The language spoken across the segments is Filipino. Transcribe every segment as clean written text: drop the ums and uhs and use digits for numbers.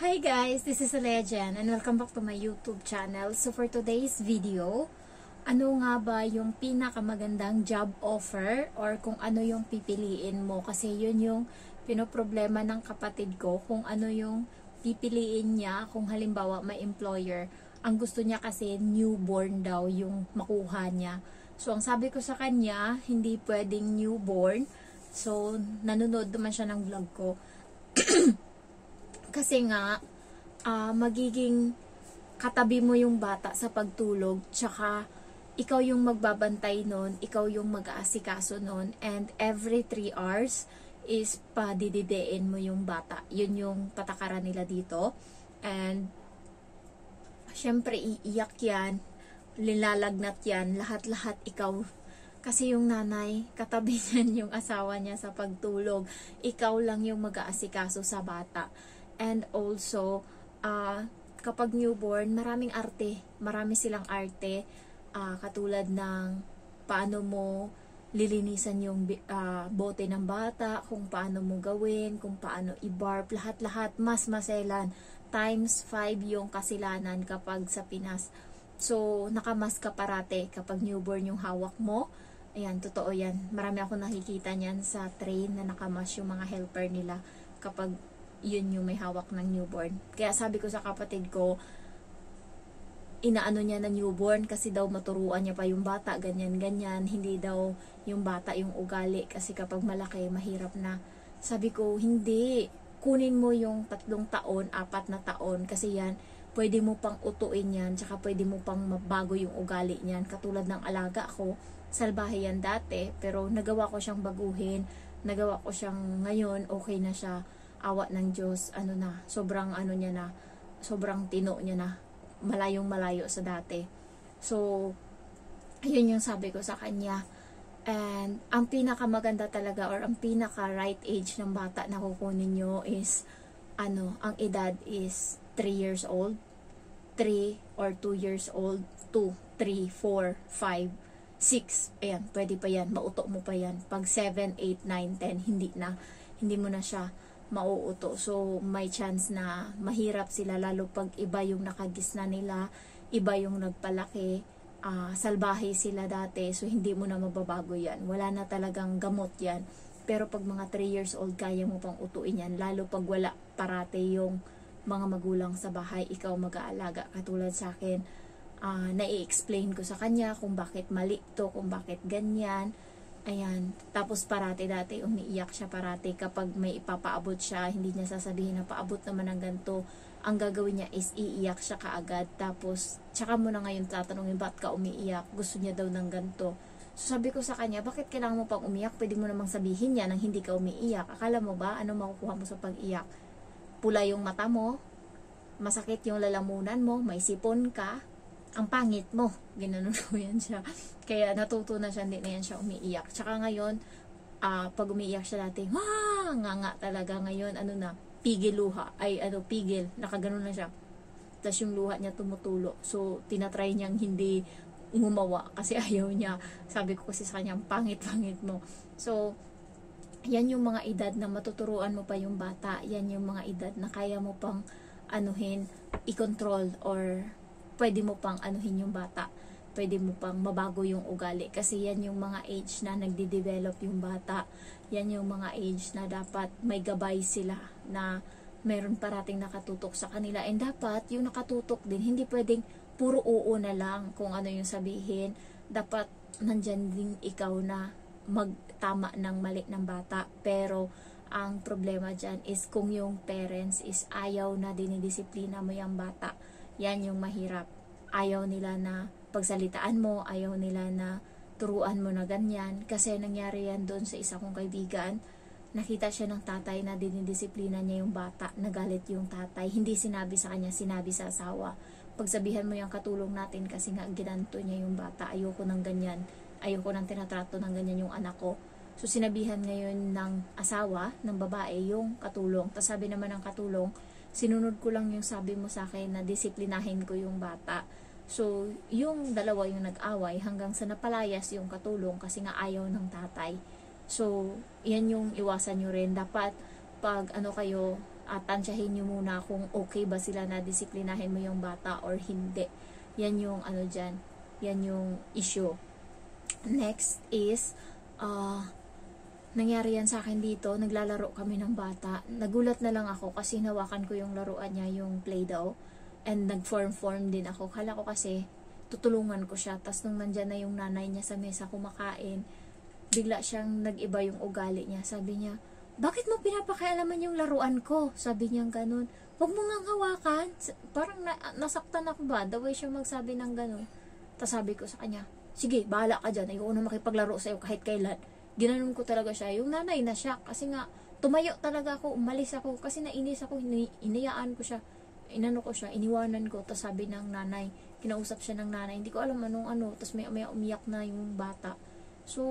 Hi guys, this is Legend and welcome back to my YouTube channel. So for today's video, ano nga ba yung pinakamagandang job offer or kung ano yung pipiliin mo? Kasi yun yung pinoproblema ng kapatid ko, kung ano yung pipiliin niya kung halimbawa may employer. Ang gusto niya kasi newborn daw yung makuha niya. So ang sabi ko sa kanya, hindi pwedeng newborn. So nanonood naman siya ng vlog ko. Kasi nga, magiging katabi mo yung bata sa pagtulog, tsaka ikaw yung magbabantay nun, ikaw yung mag-aasikaso nun, and every 3 hours is padididein mo yung bata. Yun yung patakaran nila dito. And, syempre, iiyak yan, lilalagnat yan, lahat-lahat ikaw. Kasi yung nanay, katabi niyan yung asawa niya sa pagtulog. Ikaw lang yung mag-aasikaso sa bata. And also, kapag newborn, maraming arte. Marami silang arte. Katulad ng paano mo lilinisan yung bote ng bata, kung paano mo gawin, kung paano i-barf, lahat-lahat. Mas maselan. Times 5 yung kasilanan kapag sa Pinas. So, nakamas ka parate kapag newborn yung hawak mo. Ayan, totoo yan. Marami ako nakikita niyan sa train na nakamas yung mga helper nila kapag yun yung may hawak ng newborn. Kaya sabi ko sa kapatid ko, inaano niya na newborn kasi daw maturuan niya pa yung bata, ganyan-ganyan. Hindi daw yung bata yung ugali kasi kapag malaki, mahirap na. Sabi ko, hindi. Kunin mo yung 3 taon, 4 na taon kasi yan, pwede mo pang utuin yan, tsaka pwede mo pang mabago yung ugali niyan. Katulad ng alaga ko, salbahe yan dati, pero nagawa ko siyang baguhin, nagawa ko siyang ngayon, okay na siya. Awa ng Diyos, sobrang niya na, sobrang tino niya na, malayong malayo sa dati. So, yun yung sabi ko sa kanya. And, ang pinakamaganda talaga or ang pinaka right age ng bata na kukunin nyo is, ang edad is 3 years old, 3 or 2 years old, 2, 3, 4, 5, 6, ayan, pwede pa yan, mauto mo pa yan. Pag 7, 8, 9, 10, hindi mo na siya mauuto. So, may chance na mahirap sila, lalo pag iba yung nakagisna nila, iba yung nagpalaki, salbahe sila dati, so hindi mo na mababago yan. Wala na talagang gamot yan. Pero pag mga 3 years old, kaya mo pang utuin yan, lalo pag wala parate yung mga magulang sa bahay, ikaw mag-aalaga. Katulad sa akin, nai-explain ko sa kanya kung bakit mali to, kung bakit ganyan. Ayan, tapos parati dati umiiyak siya parati kapag may ipapaabot siya, hindi niya sasabihin na paabot naman ng ganito. Ang gagawin niya is iiyak siya kaagad, tapos tsaka mo na ngayon tatanungin, ba't ka umiiyak? Gusto niya daw ng ganito. So sabi ko sa kanya, bakit kailangan mo pang umiyak? Pwede mo namang sabihin niya nang hindi ka umiiyak. Akala mo ba, ano makukuha mo sa pag-iyak? Pula yung mata mo, masakit yung lalamunan mo, may sipon ka, ang pangit mo. Ginanon ko yan siya. Kaya natuto na siya, hindi na yan siya umiiyak. Tsaka ngayon, pag umiiyak siya dati, nga talaga ngayon, pigil luha. Pigil. Nakaganon na siya. Tapos yung luha niya tumutulo. So, tinatry niyang hindi ngumawa kasi ayaw niya. Sabi ko kasi sa kanya, pangit-pangit mo. So, yan yung mga edad na matuturuan mo pa yung bata. Yan yung mga edad na kaya mo pang i-control or pwede mo pang yung bata. Pwede mo pang mabago yung ugali. Kasi yan yung mga age na nagde-develop yung bata. Yan yung mga age na dapat may gabay sila na meron parating nakatutok sa kanila. And dapat yung nakatutok din, hindi pwedeng puro oo na lang kung ano yung sabihin. Dapat nandyan din ikaw na magtama ng mali ng bata. Pero ang problema dyan is kung yung parents is ayaw na dinidisiplina mo yung bata. Yan yung mahirap. Ayaw nila na pagsalitaan mo, ayaw nila na turuan mo na ganyan. Kasi nangyari yan doon sa isa kong kaibigan. Nakita siya ng tatay na dinidisiplina niya yung bata. Nagalit yung tatay. Hindi sinabi sa kanya, sinabi sa asawa. Pagsabihan mo yung katulong natin kasi nga ginanto niya yung bata. Ayoko ng ganyan. Ayoko ng tinatrato ng ganyan yung anak ko. So sinabihan ngayon ng asawa, ng babae, yung katulong. Tapos sabi naman ng katulong, sinunod ko lang yung sabi mo sa akin na disiplinahin ko yung bata. So, yung dalawa yung nag-away hanggang sa napalayas yung katulong kasi nga ayaw ng tatay. So, yan yung iwasan nyo rin. Dapat, pag kayo, tansyahin nyo muna kung okay ba sila na disiplinahin mo yung bata or hindi. Yan yung ano dyan, yan yung issue. Next is, nangyari yan sa akin dito, naglalaro kami ng bata. Nagulat na lang ako kasi nawakan ko yung laruan niya, yung Play-Doh. And nag-form din ako. Kala ko kasi, tutulungan ko siya. Tapos nung nandyan na yung nanay niya sa mesa kumakain, bigla siyang nag-iba yung ugali niya. Sabi niya, bakit mo pinapakialaman yung laruan ko? Sabi niya ganun. Huwag mo nga hawakan. Parang nasaktan ako ba? The way siya magsabi ng ganun. Tapos sabi ko sa kanya, sige, bahala ka dyan. Ayoko na makipaglaro sa'yo kahit kailan. Ginanon ko talaga siya. Yung nanay na siya. Kasi nga, tumayo talaga ako. Umalis ako. Kasi nainis ako. Iniyaan ko siya. Inano ko siya. Iniwanan ko. Tapos sabi ng nanay, kinausap siya ng nanay. Hindi ko alam anong ano. Tapos may umiyak na yung bata. So,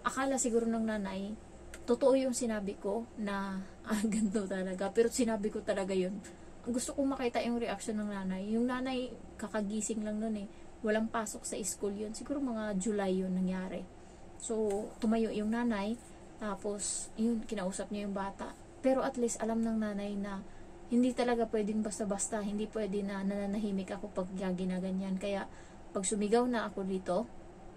akala siguro ng nanay, totoo yung sinabi ko na ganito talaga. Pero sinabi ko talaga yun. Ang gusto kong makita yung reaction ng nanay. Yung nanay, kakagising lang nun eh. Walang pasok sa school yun. Siguro mga July yun nangyari. So, tumayo yung nanay. Tapos, yun, kinausap niya yung bata. Pero at least, alam ng nanay na hindi talaga pwedeng basta-basta. Hindi pwede na nananahimik ako pag ginaganyan. Kaya, pag sumigaw na ako dito,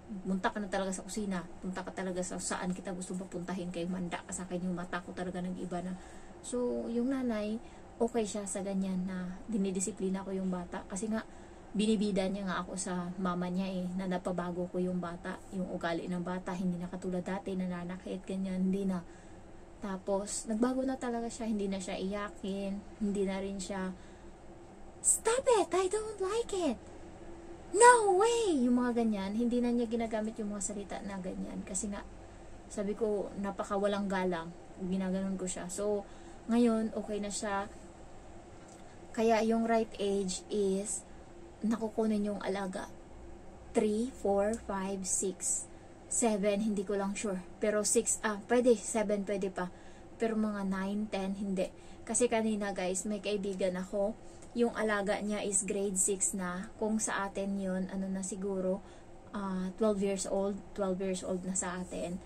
punta ka na talaga sa kusina, punta ka talaga sa saan kita gusto papuntahin, kay manda ka sa akin, yung mata ko talaga nag-iba na. So, yung nanay, okay siya sa ganyan na dinidisiplina ko yung bata. Kasi nga, binibida niya nga ako sa mama niya eh, na napabago ko yung bata, yung ugali ng bata, hindi na katulad dati, nananakit, ganyan, hindi na. Tapos, nagbago na talaga siya, hindi na siya iyakin, hindi na rin siya, stop it, I don't like it. No way! Yung mga ganyan, hindi na niya ginagamit yung mga salita na ganyan. Kasi nga, sabi ko, napakawalang galang. Ginaganon ko siya. So, ngayon, okay na siya. Kaya yung right age is, nakukunin yung alaga. 3, 4, 5, 6, 7, hindi ko lang sure. Pero 6, pwede, 7 pwede pa. Pero mga 9, 10, hindi. Kasi kanina guys, may kaibigan ako, yung alaga niya is grade 6 na. Kung sa atin yun, ano na siguro, 12 years old na sa atin.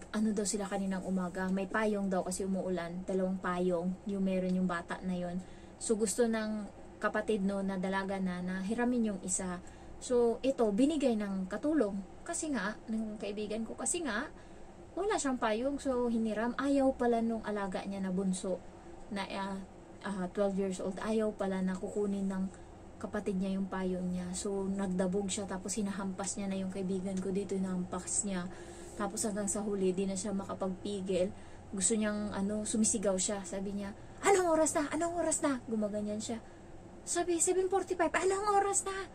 Ano daw sila kaninang umaga. May payong daw kasi umuulan. 2 payong, yung meron yung bata na yun. So, gusto ng kapatid no, na dalaga na hiramin yung isa. So, ito, binigay ng katulong. Kasi nga, ng kaibigan ko, kasi nga, wala siyang payong. So, hiniram. Ayaw pala nung alaga niya na bunso na 12 years old, ayaw pala na kukunin ng kapatid niya yung payong niya. So, nagdabog siya, tapos hinahampas niya na yung kaibigan ko dito, hinahampas niya. Tapos hanggang sa huli, di na siya makapagpigil. Gusto niyang, sumisigaw siya. Sabi niya, anong oras na? Anong oras na? Gumaganyan siya. Sabi, 7:45. Anong oras na?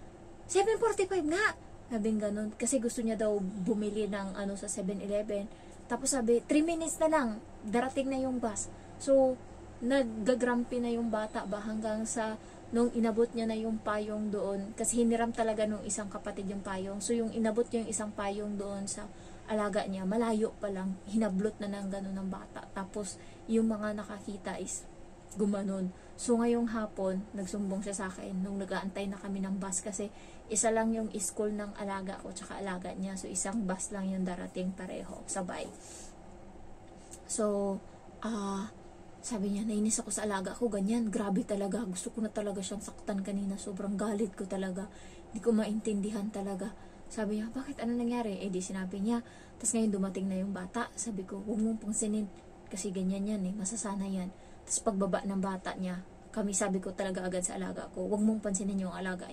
7:45 nga. Sabing ganun. Kasi gusto niya daw bumili ng sa 7-Eleven. Tapos sabi, 3 minutes na lang. Darating na yung bus. So, naggagrampi na yung bata ba hanggang sa nung inabot niya na yung payong doon, kasi hiniram talaga nung isang kapatid yung payong. So yung inabot niya yung isang payong doon sa alaga niya, malayo pa lang, hinablot na ng gano'n ng bata. Tapos yung mga nakakita is gumanon. So ngayong hapon, nagsumbong siya sa akin nung nag-aantay na kami ng bus, kasi isa lang yung school ng alaga ko tsaka alaga niya. So isang bus lang yung darating pareho, sabay. So, sabi niya, nainis ako sa alaga ko, ganyan, grabe talaga, gusto ko na talaga siyang saktan kanina, sobrang galit ko talaga, hindi ko maintindihan talaga. Sabi niya, bakit, ano nangyari? Eh di sinabi niya, tapos ngayon dumating na yung bata. Sabi ko, huwag mong pangsinin, kasi ganyan yan masasana yan. Tapos pagbaba ng bata niya, sabi ko talaga agad sa alaga ko, huwag mong pansinin yung alaga,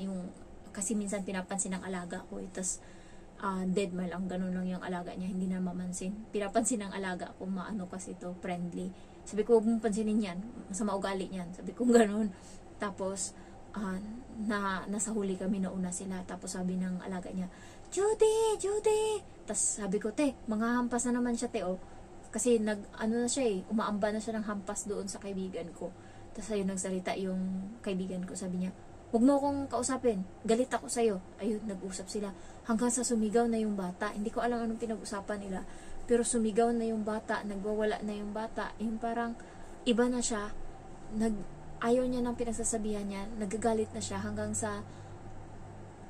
kasi minsan pinapansin ng alaga ko, tapos dead mal, ang ganun lang yung alaga niya, hindi na mamansin. Pinapansin ng alaga ko, maano kasi to, friendly. Sabi ko, huwag mong pansinin yan, masama ugali niyan. Sabi ko, ganun. Tapos, nasa huli kami, nauna sila. Tapos sabi ng alaga niya, Judy! Tapos sabi ko, mga hampas na naman siya, Kasi na siya umaamba na siya ng hampas doon sa kaibigan ko. Tapos ayun, nagsalita yung kaibigan ko. Sabi niya, huwag mo akong kausapin, galit ako sa'yo. Ayun, nag-usap sila. Hanggang sa sumigaw na yung bata. Hindi ko alam anong pinag-usapan nila. Pero sumigaw na yung bata, nagwawala na yung bata. Yung parang iba na siya. Ayaw niya ng pinagsasabihan niya. Nagagalit na siya hanggang sa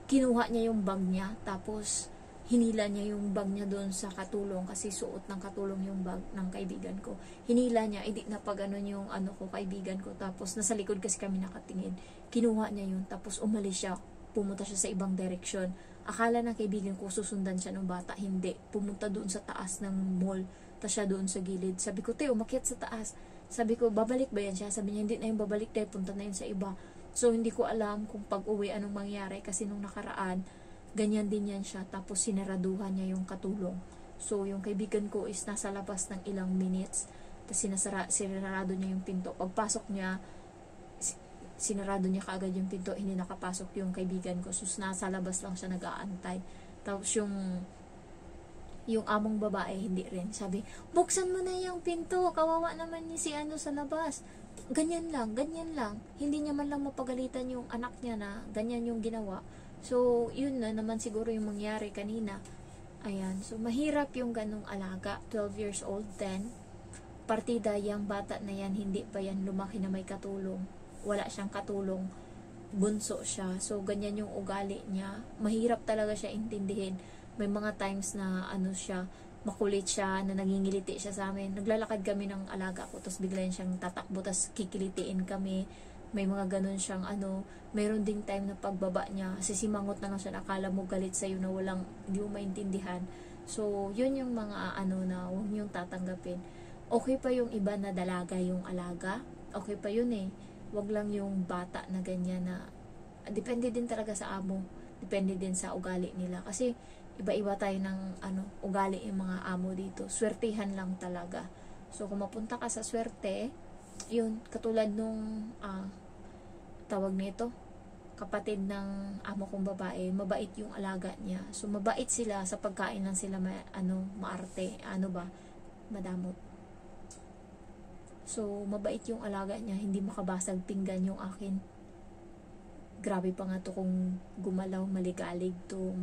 kinuha niya yung bag niya. Tapos hinila niya yung bag niya doon sa katulong kasi suot ng katulong yung bag ng kaibigan ko. Hinila niya, edi na pag ano yung ano ko, kaibigan ko. Tapos nasa likod kasi kami nakatingin. Kinuha niya yun, tapos umalis siya. Pumunta siya sa ibang direksyon. Akala ng kaibigan ko susundan siya ng bata. Hindi. Pumunta doon sa taas ng mall. Tapos siya doon sa gilid. Sabi ko, te, umakyat sa taas. Sabi ko, babalik ba yan siya? Sabi niya, hindi na yung babalik dahil punta na yun sa iba. So, hindi ko alam kung pag-uwi anong mangyari kasi nung nakaraan, ganyan din yan siya. Tapos, sinaraduhan niya yung katulong. So, yung kaibigan ko is nasa labas ng ilang minutes. Tapos, sinarado niya yung pinto. Pagpasok niya, sinarado niya kaagad yung pinto. Hindi nakapasok yung kaibigan ko. So, nasa labas lang siya nag-aantay. Tapos, yung among babae, hindi rin. Sabi, buksan mo na yung pinto. Kawawa naman niya si ano sa labas. Ganyan lang. Hindi niya man lang mapagalitan yung anak niya na ganyan yung ginawa. So, yun na naman siguro yung mangyari kanina. Ayan. So, mahirap yung ganong alaga. 12 years old, 10. Partida, yung bata na yan, hindi pa yan lumaki na may katulong. Wala siyang katulong. Bunso siya. So, ganyan yung ugali niya. Mahirap talaga siya intindihin. May mga times na ano siya, makulit siya, na nangingiliti siya sa amin. Naglalakad kami ng alaga ko, tapos bigla siyang tatakbo, tapos kikilitiin kami. May mga ganun siyang ano, mayroon ding time na pagbaba niya, sisimangot na lang siya, nakala mo galit sa'yo na hindi mo maintindihan. So, yun yung mga ano na huwag niyong tatanggapin. Okay pa yung iba na dalaga yung alaga, okay pa yun eh. Wag lang yung bata na ganyan na, depende din talaga sa amo, depende din sa ugali nila. Kasi, iba-iba tayo ng ugali yung mga amo dito. Swertihan lang talaga. So, kung mapunta ka sa swerte, yun, katulad nung tawag nito, kapatid ng amo kong babae, mabait yung alaga niya. So, mabait sila sa pagkain lang sila maarte. Madamot. So, mabait yung alaga niya. Hindi makabasag pinggan yung akin. Grabe pa nga to kung gumalaw, maligalig to,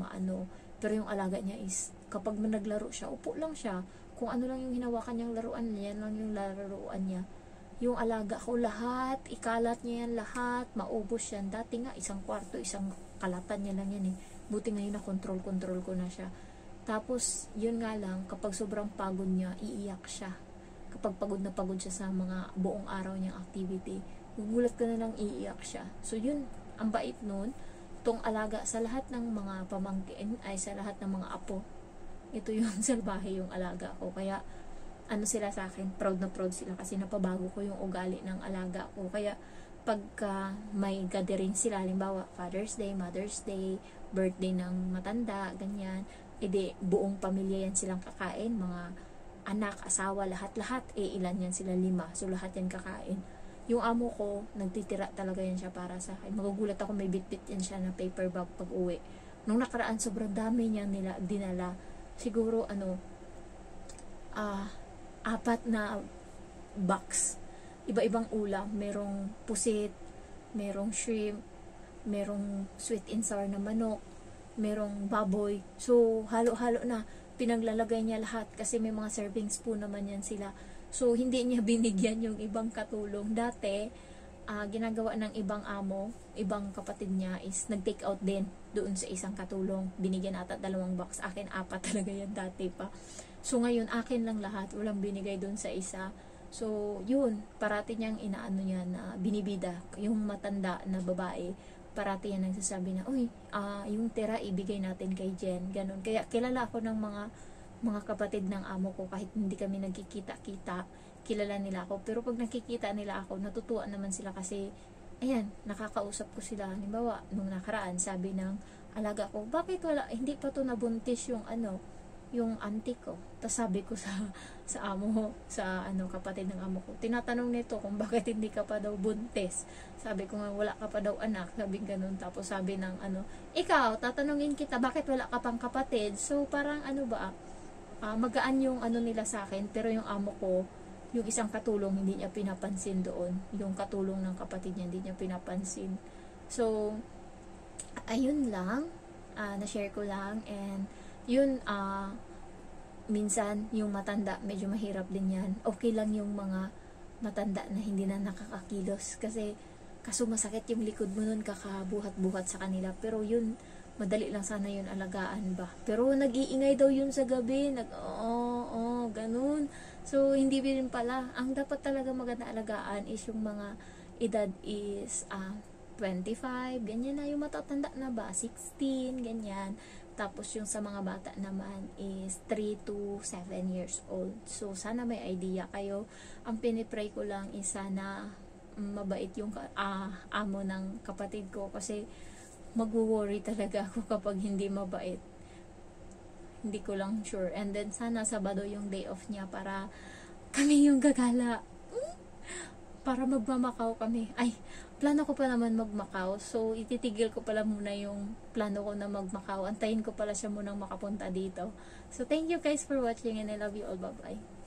Pero yung alaga niya is, kapag naglaro siya, upo lang siya. Kung ano lang yung hinawakan niyang laruan, yan lang yung laruan niya. Yung alaga ko, lahat, ikalat niya yan lahat, maubos yan. Dati nga, isang kwarto, isang kalatan niya lang yan eh. Buti ngayon na control ko na siya. Tapos, yun nga lang, kapag sobrang pagod niya, iiyak siya. Kapag pagod na pagod siya sa mga buong araw niyang activity, gugulat ka na lang, iiyak siya. So, yun, ang bait nun. Tong alaga sa lahat ng mga pamangkin ay sa lahat ng mga apo, ito yung salbahe yung alaga ko. Kaya ano sila sa akin, proud na proud sila kasi napabago ko yung ugali ng alaga ko. Kaya pagka may gathering sila, halimbawa Father's Day, Mother's Day, birthday ng matanda, ganyan, edi buong pamilya yan silang kakain, mga anak, asawa, lahat-lahat, ilan yan sila, 5, so lahat yan kakain. Yung amo ko, nagtitira talaga yan siya para sa akin. Magugulat ako, may bit-bit yan siya na paper bag pag uwi. Nung nakaraan, sobrang dami niya dinala. Siguro, 4 na box. Iba-ibang ulam. Merong pusit, merong shrimp, merong sweet and sour na manok, merong baboy. So, halo-halo na. Pinaglalagay niya lahat kasi may mga serving spoon naman yan sila. So, hindi niya binigyan yung ibang katulong. Dati, ginagawa ng ibang amo, ibang kapatid niya is nag-take out din doon sa isang katulong. Binigyan ata 2 box. Akin 4 talaga yan dati pa. So, ngayon, akin lang lahat. Walang binigay doon sa isa. So, yun. Parati niyang inaano niya na binibida. Yung matanda na babae, parati yan nagsasabi na, uy, yung tira ibigay natin kay Jen. Ganun. Kaya kilala ako ng mga kapatid ng amo ko, kahit hindi kami nagkikita-kita, kilala nila ako. Pero pag nakikita nila ako, natutuwa naman sila kasi, ayan, nakakausap ko sila. Halimbawa, nung nakaraan, sabi ng alaga ko, bakit hindi pa to nabuntis yung yung auntie ko. Tapos sabi ko sa amo, sa kapatid ng amo ko, tinatanong nito kung bakit hindi ka pa daw buntis. Sabi ko nga, wala ka pa daw anak. Sabi ganun. Tapos sabi ng ikaw, tatanungin kita, bakit wala ka pang kapatid? So, parang magaan yung nila sa akin, pero yung amo ko, yung isang katulong hindi niya pinapansin doon. Yung katulong ng kapatid niya hindi niya pinapansin. So, ayun lang, na-share ko lang, and yun, minsan yung matanda, medyo mahirap din yan. Okay lang yung mga matanda na hindi na nakakakilos, kasi kaso masakit yung likod mo nun, kakabuhat-buhat sa kanila. Pero yun, madali lang sana yun alagaan ba. Pero nag-iingay daw yun sa gabi, ganun. So, hindi rin pala. Ang dapat talaga maganda alagaan is yung mga edad is 25, ganyan na. Yung matatanda na ba, 16, ganyan. Tapos yung sa mga bata naman is 3 to 7 years old. So, sana may idea kayo. Ang pinipray ko lang is sana mabait yung amo ng kapatid ko kasi magwo-worry talaga ako kapag hindi mabait. Hindi ko lang sure. And then sana Sabado yung day off niya para kami yung gagala. Para magmamakao kami. Ay, plano ko pa naman magmakao. So, ititigil ko pala muna yung plano ko na magmakao. Antayin ko pala siya munang makapunta dito. So, thank you guys for watching and I love you all. Bye-bye.